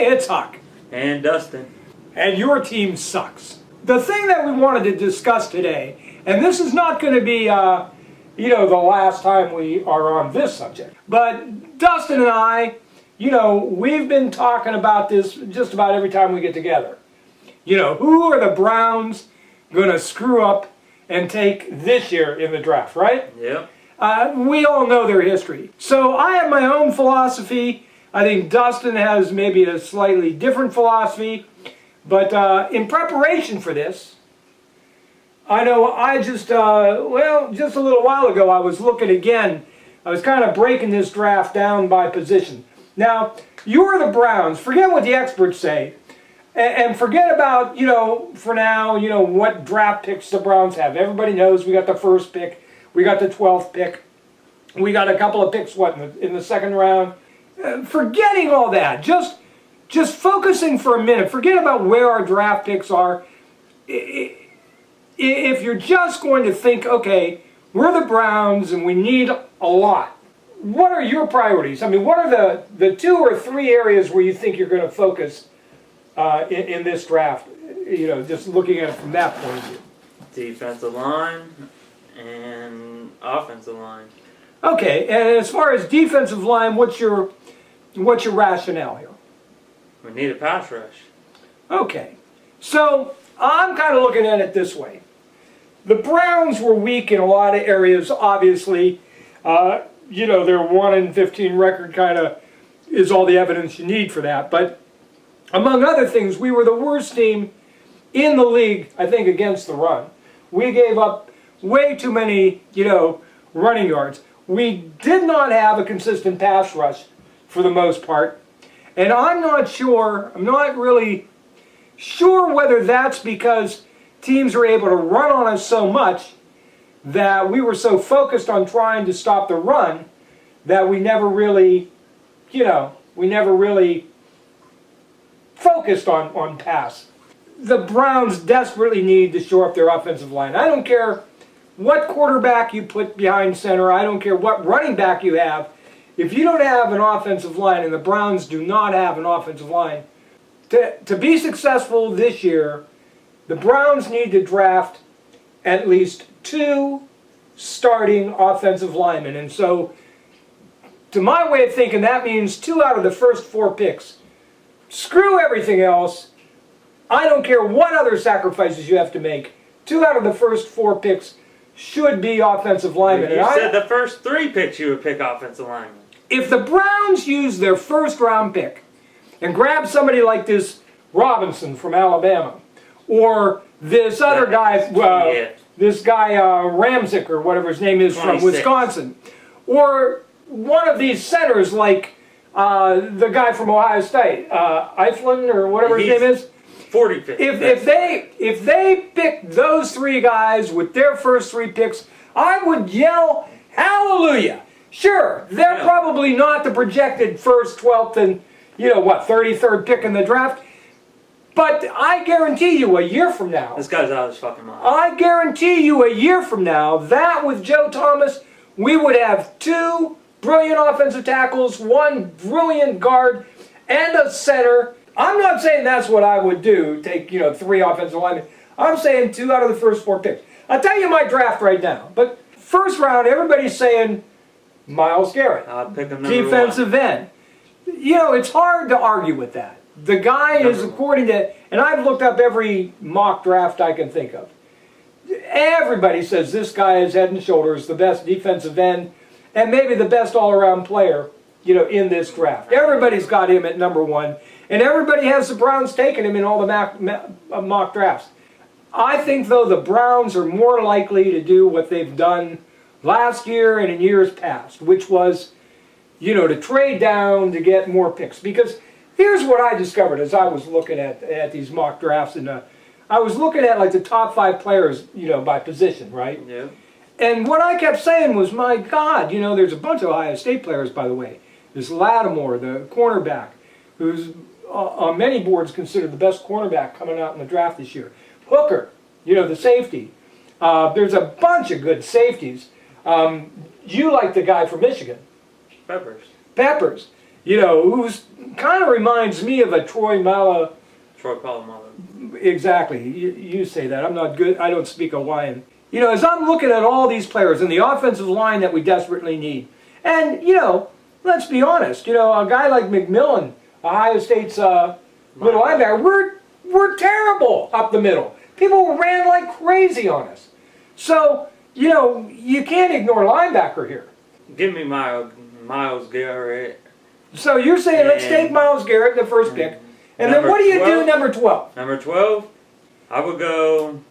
Hey, it's Huck. And Dustin. And your team sucks. The thing that we wanted to discuss today, and this is not going to be, the last time we are on this subject, but Dustin and I, we've been talking about this just about every time we get together. Who are the Browns going to screw up and take this year in the draft, right? Yep. We all know their history. So I have my own philosophy. I think Dustin has maybe a slightly different philosophy. But in preparation for this, I know I just a little while ago I was looking again. I was kind of breaking this draft down by position. Now, you're the Browns. Forget what the experts say. And forget about, for now, what draft picks the Browns have. Everybody knows we got the first pick. We got the 12th pick. We got a couple of picks, in the second round. Forgetting all that. Just focusing for a minute. Forget about where our draft picks are. If you're just going to think, okay, we're the Browns and we need a lot. What are your priorities? I mean, what are the 2 or 3 areas where you think you're going to focus in this draft, just looking at it from that point of view? Defensive line and offensive line. Okay, and as far as defensive line, what's your rationale here? We need a pass rush. Okay, so I'm kind of looking at it this way. The Browns were weak in a lot of areas, obviously. Their 1-15 record kind of is all the evidence you need for that. But among other things, we were the worst team in the league, I think, against the run. We gave up way too many, running yards. We did not have a consistent pass rush for the most part. And I'm not really sure whether that's because teams were able to run on us so much that we were so focused on trying to stop the run that we never really focused on pass. The Browns desperately need to shore up their offensive line. I don't care what quarterback you put behind center. I don't care what running back you have. If you don't have an offensive line, and the Browns do not have an offensive line, to be successful this year, the Browns need to draft at least 2 starting offensive linemen. And so, to my way of thinking, that means 2 out of the first 4 picks. Screw everything else. I don't care what other sacrifices you have to make. 2 out of the first 4 picks should be offensive linemen. You said the first 3 picks you would pick offensive linemen. If the Browns use their first round pick and grab somebody like this Robinson from Alabama, or this other guy, this guy Ramczyk or whatever his name is 26. From Wisconsin, or one of these centers like the guy from Ohio State, Eiflin or whatever his name is. 45th. If they pick those 3 guys with their first 3 picks, I would yell hallelujah. Sure, they're probably not the projected first, 12th, and 33rd pick in the draft. But I guarantee you a year from now, this guy's out of his fucking mind. I guarantee you a year from now, that with Joe Thomas, we would have 2 brilliant offensive tackles, 1 brilliant guard, and a center. I'm not saying that's what I would do, take 3 offensive linemen. I'm saying 2 out of the first 4 picks. I'll tell you my draft right now. But first round, everybody's saying Myles Garrett, defensive end. It's hard to argue with that. The guy is, according to, and I've looked up every mock draft I can think of. Everybody says this guy is head and shoulders the best defensive end and maybe the best all-around player, in this draft. Everybody's got him at number 1, and everybody has the Browns taking him in all the mock drafts. I think, though, the Browns are more likely to do what they've done last year and in years past, which was, to trade down to get more picks. Because here's what I discovered as I was looking at these mock drafts, and I was looking at like the top 5 players, by position, right? Yeah. And what I kept saying was, my God, there's a bunch of Ohio State players, by the way. There's Lattimore, the cornerback, who's on many boards considered the best cornerback coming out in the draft this year. Hooker, the safety. There's a bunch of good safeties. You like the guy from Michigan. Peppers. who's kind of reminds me of a Troy Polamalu. Exactly. You say that. I'm not good. I don't speak Hawaiian. As I'm looking at all these players in the offensive line that we desperately need, and, let's be honest, a guy like McMillan, Ohio State's middle linebacker, we're terrible up the middle. People ran like crazy on us. So, you can't ignore linebacker here. Give me Myles Garrett. So you're saying let's take Myles Garrett in the first pick. And then what do you do number 12? Number 12, I would go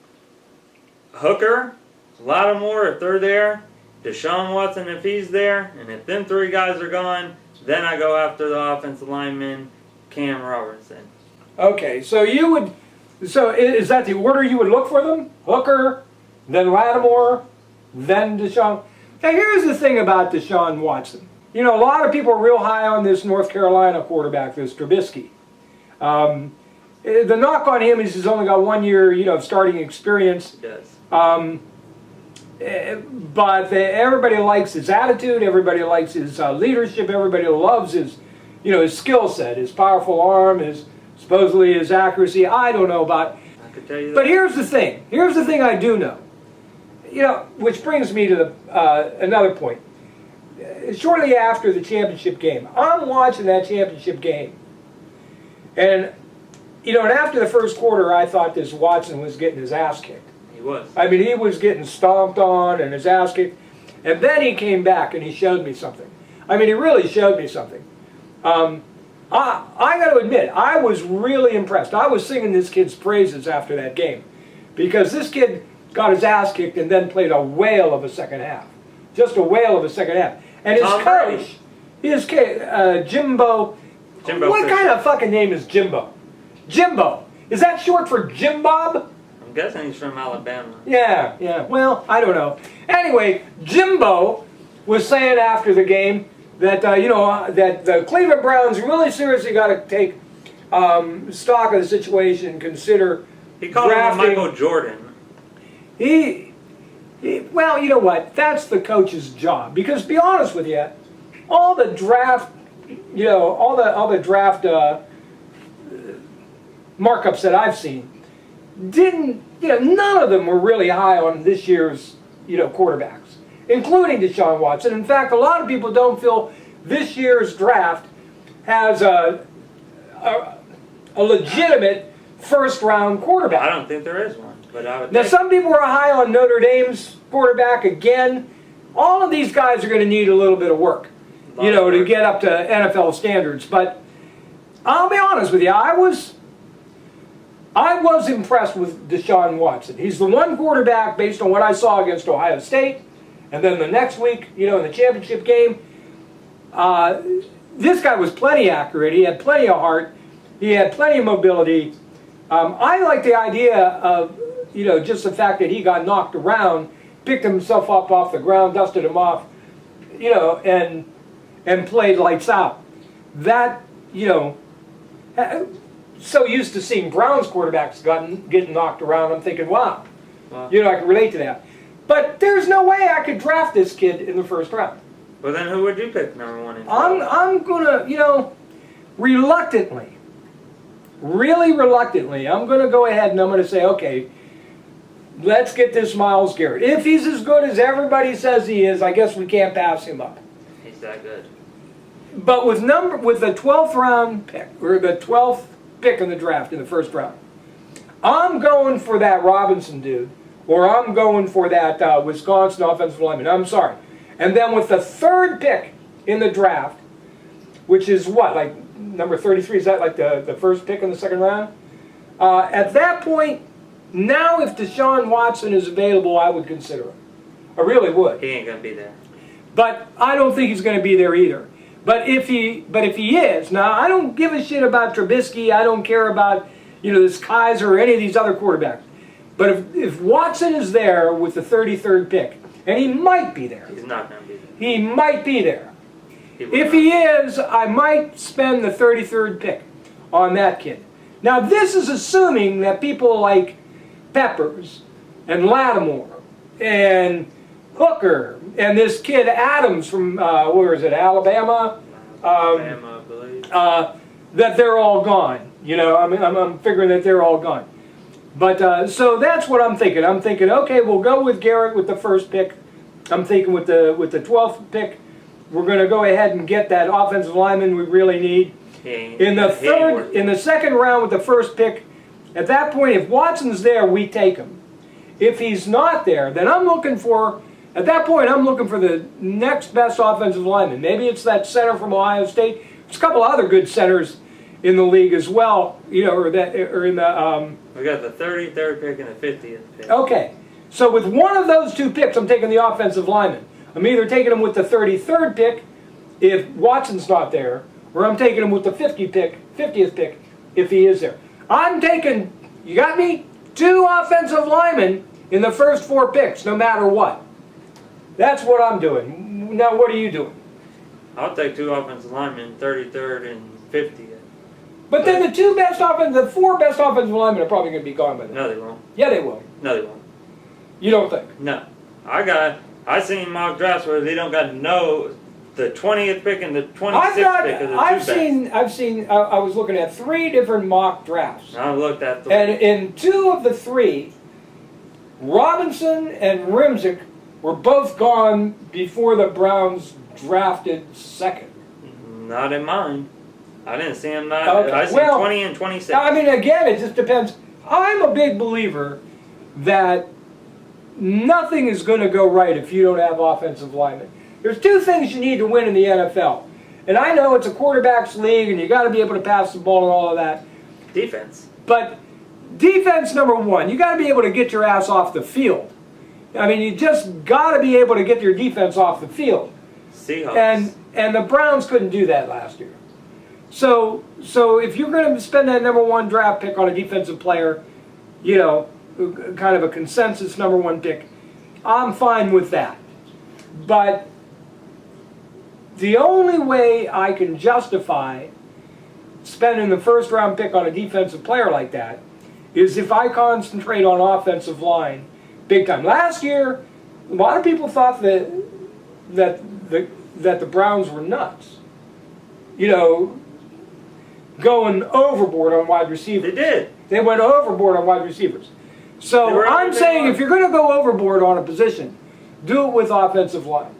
Hooker, Lattimore if they're there, Deshaun Watson if he's there, and if them three guys are gone, then I go after the offensive lineman, Cam Robertson. Okay, so is that the order you would look for them? Hooker, then Lattimore, then Deshaun. Now here's the thing about Deshaun Watson. A lot of people are real high on this North Carolina quarterback, this Trubisky. The knock on him is he's only got 1 year, of starting experience. He does. But everybody likes his attitude. Everybody likes his leadership. Everybody loves his, his skill set, his powerful arm, supposedly his accuracy. I don't know about. I could tell you that. But here's the thing. Here's the thing I do know. Which brings me to another point. Shortly after the championship game, I'm watching that championship game. And, and after the first quarter, I thought this Watson was getting his ass kicked. He was. I mean, he was getting stomped on and his ass kicked. And then he came back and he showed me something. I mean, he really showed me something. I got to admit, I was really impressed. I was singing this kid's praises after that game. Because this kid got his ass kicked and then played a whale of a second half. Just a whale of a second half. And his coach, Jimbo. What kind of fucking name is Jimbo? Jimbo. Is that short for Jim Bob? I'm guessing he's from Alabama. Yeah. Well, I don't know. Anyway, Jimbo was saying after the game that, that the Cleveland Browns really seriously got to take stock of the situation and consider He called him Michael Jordan. Well, you know what? That's the coach's job. Because, to be honest with you, all the draft, all the draft markups that I've seen didn't, none of them were really high on this year's, quarterbacks, including Deshaun Watson. In fact, a lot of people don't feel this year's draft has a legitimate first-round quarterback. I don't think there is one. But now, some people are high on Notre Dame's quarterback again. All of these guys are going to need a little bit of work, to get up to NFL standards. But I'll be honest with you, I was impressed with Deshaun Watson. He's the one quarterback, based on what I saw against Ohio State, and then the next week, in the championship game, this guy was plenty accurate. He had plenty of heart. He had plenty of mobility. I like the idea of, just the fact that he got knocked around, picked himself up off the ground, dusted him off, and played lights out. That, so used to seeing Browns quarterbacks getting knocked around, I'm thinking, wow, I can relate to that. But there's no way I could draft this kid in the first round. Well, then who would you pick number 1 and 2? I'm gonna, reluctantly, really reluctantly, I'm going to go ahead and I'm going to say, okay, let's get this Myles Garrett. If he's as good as everybody says he is, I guess we can't pass him up. He's that good. But with the 12th round pick, or the 12th pick in the draft in the first round, I'm going for that Robinson dude, or I'm going for that Wisconsin offensive lineman. I'm sorry. And then with the 3rd pick in the draft, which is what, like number 33, is that like the first pick in the 2nd round? At that point, now if Deshaun Watson is available, I would consider him. I really would. He ain't going to be there. But I don't think he's going to be there either. But if he is, now I don't give a shit about Trubisky. I don't care about, this Kaiser or any of these other quarterbacks. But if Watson is there with the 33rd pick, and he might be there. He's not going to be there. He might be there. If he is, I might spend the 33rd pick on that kid. Now, this is assuming that people like Peppers and Lattimore and Hooker and this kid Adams from, where is it, Alabama? Alabama, that they're all gone. You know, I'm figuring that they're all gone. But so that's what I'm thinking. I'm thinking, okay, we'll go with Garrett with the first pick. I'm thinking with the 12th pick, we're going to go ahead and get that offensive lineman we really need. In the second round with the first pick, at that point, if Watson's there, we take him. If he's not there, then I'm looking for the next best offensive lineman. Maybe it's that center from Ohio State. There's a couple other good centers in the league as well, you know, or in the. We got the 33rd pick and the 50th pick. Okay, so with one of those two picks, I'm taking the offensive lineman. I'm either taking him with the 33rd pick if Watson's not there, or I'm taking him with the 50th pick if he is there. I'm taking, you got me, 2 offensive linemen in the first 4 picks, no matter what. That's what I'm doing. Now, what are you doing? I'll take 2 offensive linemen, 33rd and 50th. But then the 4 best offensive linemen are probably going to be gone by then. No, they won't. Yeah, they will. No, they won't. You don't think? No. I seen mock drafts where they don't got the 20th pick and the 26th pick of the I was looking at 3 different mock drafts. I looked at 3. And in 2 of the 3, Robinson and Rimzik were both gone before the Browns drafted second. Not in mine. I didn't see him not. Okay. I see 20 and 26. I mean, again, it just depends. I'm a big believer that nothing is going to go right if you don't have offensive linemen. There's 2 things you need to win in the NFL. And I know it's a quarterback's league and you got to be able to pass the ball and all of that. Defense. But defense, number 1, you got to be able to get your ass off the field. I mean, you just got to be able to get your defense off the field. Seahawks. And the Browns couldn't do that last year. So if you're going to spend that number 1 draft pick on a defensive player, you know, kind of a consensus number 1 pick, I'm fine with that. But the only way I can justify spending the first round pick on a defensive player like that is if I concentrate on offensive line big time. Last year, a lot of people thought that the Browns were nuts. You know, going overboard on wide receivers. They did. They went overboard on wide receivers. So I'm saying if you're going to go overboard on a position, do it with offensive line.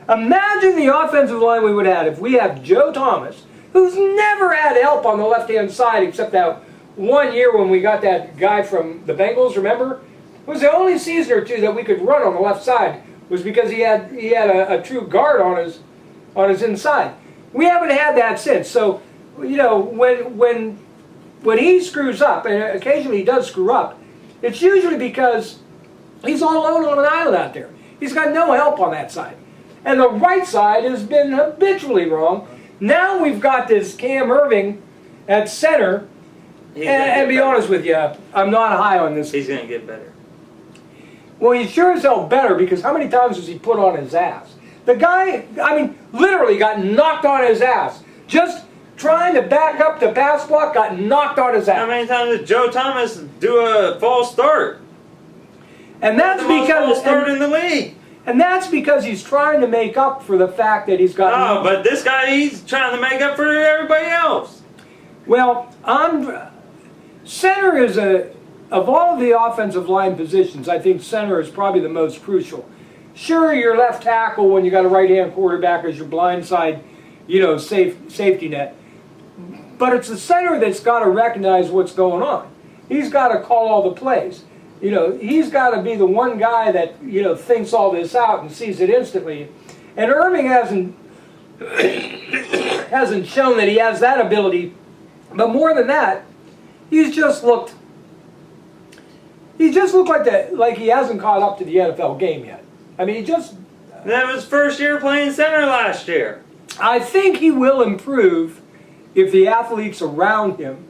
Imagine the offensive line we would have if we have Joe Thomas, who's never had help on the left-hand side except that 1 year when we got that guy from the Bengals, remember? It was the only season or 2 that we could run on the left side was because he had a true guard on his inside. We haven't had that since. So, you know, when he screws up, and occasionally he does screw up, it's usually because he's all alone on an island out there. He's got no help on that side. And the right side has been habitually wrong. Now we've got this Cam Irving at center. And be honest with you, I'm not high on this. He's going to get better. Well, he's sure as hell better because how many times was he put on his ass? The guy, I mean, literally got knocked on his ass. Just trying to back up the pass block, got knocked on his ass. How many times did Joe Thomas do a false start? And that's because false start in the league. And that's because he's trying to make up for the fact that he's got. Oh, but this guy, he's trying to make up for everybody else. Well, center is of all of the offensive line positions, I think center is probably the most crucial. Sure, your left tackle when you got a right-hand quarterback is your blind side, you know, safety net. But it's the center that's got to recognize what's going on. He's got to call all the plays. You know, he's got to be the one guy that, you know, thinks all this out and sees it instantly. And Irving hasn't shown that he has that ability. But more than that, he's just looked like he hasn't caught up to the NFL game yet. I mean, That was first year playing center last year. I think he will improve if the athletes around him,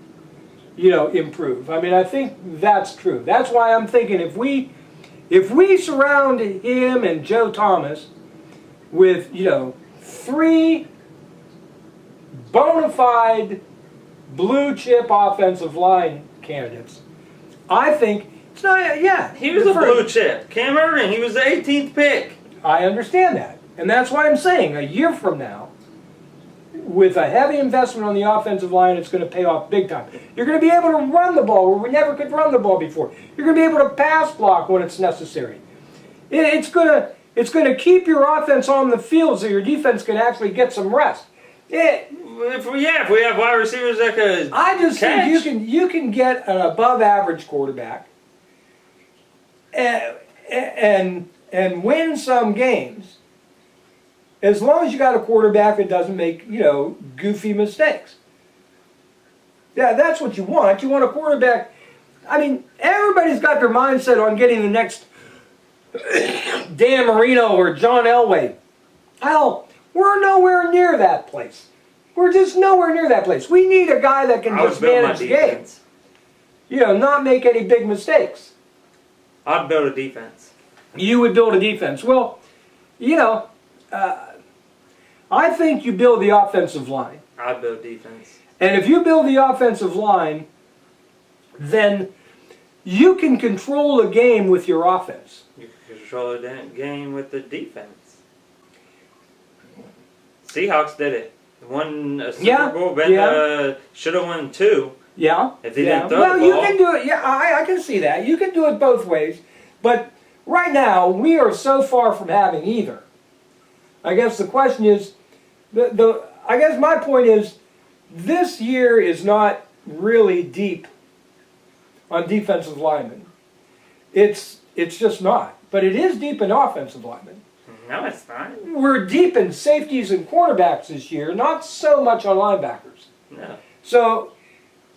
you know, improve. I mean, I think that's true. That's why I'm thinking if we surround him and Joe Thomas with, you know, 3 bona fide blue chip offensive line candidates, I think it's not. Yeah, He was a blue chip. Cam Irving, he was the 18th pick. I understand that, and that's why I'm saying a year from now, with a heavy investment on the offensive line, it's going to pay off big time. You're going to be able to run the ball where we never could run the ball before. You're going to be able to pass block when it's necessary. It's going to keep your offense on the field so your defense can actually get some rest. If we have wide receivers that could I just catch. think you can get an above average quarterback and win some games as long as you got a quarterback that doesn't make, goofy mistakes. Yeah, that's what you want. You want a quarterback. I mean, everybody's got their mindset on getting the next Dan Marino or John Elway. Hell, we're nowhere near that place. We're just nowhere near that place. We need a guy that can just manage games. Not make any big mistakes. I'd build a defense. You would build a defense. Well, I think you build the offensive line. I'd build defense. And if you build the offensive line, then you can control a game with your offense. You can control a game with the defense. Seahawks did it. Won a Super Bowl. Should have won 2. Yeah. If they didn't throw the ball. You can do it. Yeah, I can see that. You can do it both ways. But right now, we are so far from having either. I guess the question is, I guess my point is, this year is not really deep on defensive linemen. It's just not. But it is deep in offensive linemen. No, it's not. We're deep in safeties and cornerbacks this year, not so much on linebackers. No. So,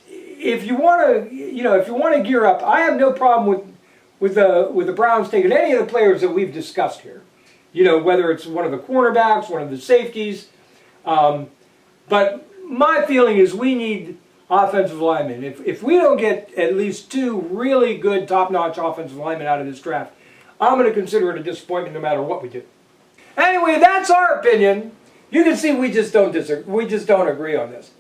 if you want to, gear up, I have no problem with the Browns taking any of the players that we've discussed here. Whether it's one of the cornerbacks, one of the safeties. But my feeling is we need offensive linemen. If we don't get at least 2 really good, top-notch offensive linemen out of this draft, I'm going to consider it a disappointment no matter what we do. Anyway, that's our opinion. You can see we just don't agree on this.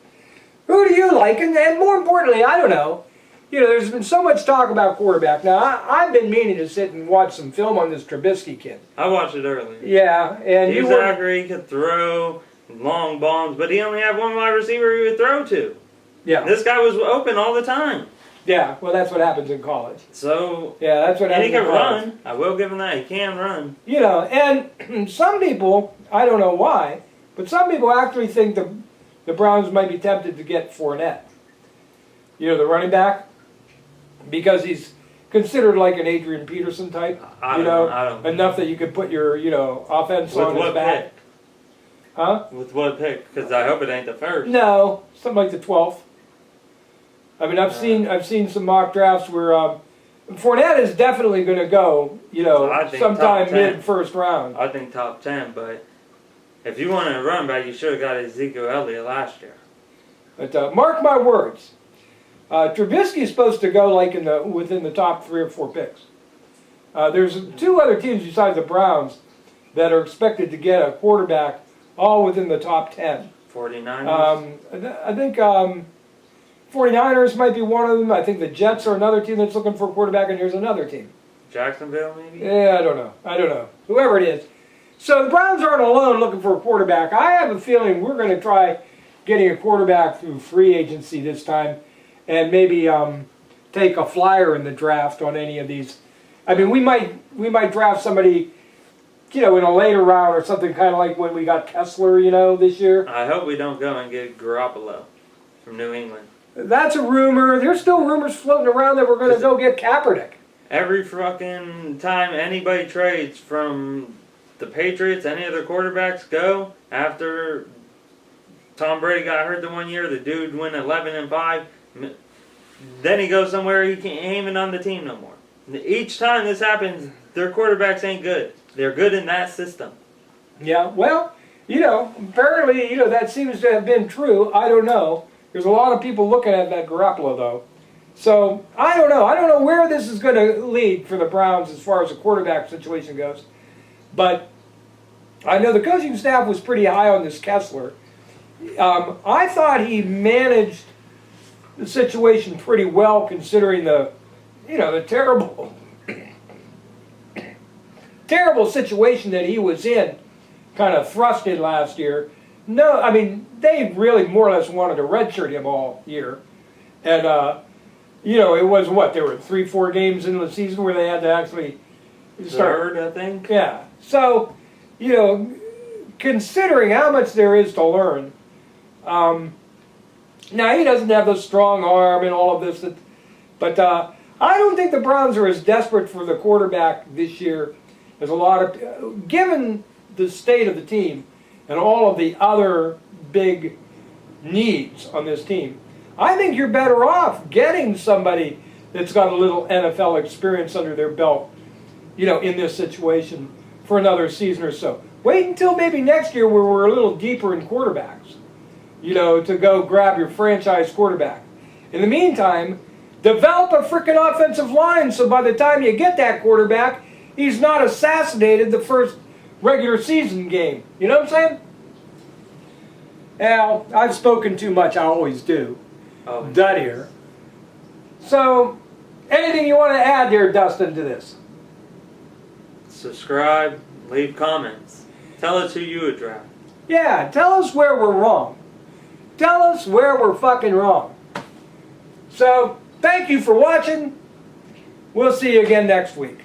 Who do you like? And more importantly, I don't know. There's been so much talk about quarterback. Now, I've been meaning to sit and watch some film on this Trubisky kid. I watched it earlier. Yeah, and he was accurate. He could throw long bombs, but he only had one wide receiver he would throw to. Yeah. This guy was open all the time. Yeah, well, that's what happens in college. So, yeah, that's what happens in college. And he can run. I will give him that. He can run. And some people, I don't know why, but some people actually think the Browns might be tempted to get Fournette. The running back, because he's considered like an Adrian Peterson type. I don't enough that you could put your, offense on his back. Pick? Huh? With what pick? Because I hope it ain't the first. No, something like the 12th. I mean, I've seen some mock drafts where Fournette is definitely going to go, sometime mid-first round. I think top 10, but if you wanted a run back, you should have got Ezekiel Elliott last year. But mark my words, Trubisky is supposed to go like within the top 3 or 4 picks. There's 2 other teams besides the Browns that are expected to get a quarterback all within the top 10. 49ers? I think 49ers might be one of them. I think the Jets are another team that's looking for a quarterback, and here's another team. Jacksonville, maybe? Yeah, I don't know. Whoever it is. So the Browns aren't alone looking for a quarterback. I have a feeling we're going to try getting a quarterback through free agency this time, and maybe take a flyer in the draft on any of these. I mean, we might draft somebody, in a later round or something, kind of like when we got Kessler, this year. I hope we don't go and get Garoppolo from New England. That's a rumor. There's still rumors floating around that we're going to go get Kaepernick. Every fucking time anybody trades from the Patriots, any other quarterbacks go, after Tom Brady got hurt the one year, the dude went 11-5, then he goes somewhere he ain't even on the team no more. Each time this happens, their quarterbacks ain't good. They're good in that system. Yeah, well, apparently, that seems to have been true. I don't know. There's a lot of people looking at that Garoppolo, though. So, I don't know. I don't know where this is going to lead for the Browns as far as the quarterback situation goes. But I know the coaching staff was pretty high on this Kessler. I thought he managed the situation pretty well, considering the terrible, terrible situation that he was in, kind of thrust in last year. No, I mean, they really more or less wanted to redshirt him all year. And, you know, it was what? There were 3-4 games in the season where they had to actually start. Third, I think. Yeah. So, you know, considering how much there is to learn, now he doesn't have the strong arm and all of this, but I don't think the Browns are as desperate for the quarterback this year as a lot of, given the state of the team and all of the other big needs on this team. I think you're better off getting somebody that's got a little NFL experience under their belt, you know, in this situation for another season or so. Wait until maybe next year where we're a little deeper in quarterbacks, you know, to go grab your franchise quarterback. In the meantime, develop a freaking offensive line so by the time you get that quarterback, he's not assassinated the first regular season game. You know what I'm saying? Al, I've spoken too much. I always do. Oh. Done here. So, anything you want to add there, Dustin, to this? Subscribe, leave comments. Tell us who you would draft. Yeah, tell us where we're wrong. Tell us where we're fucking wrong. So, thank you for watching. We'll see you again next week.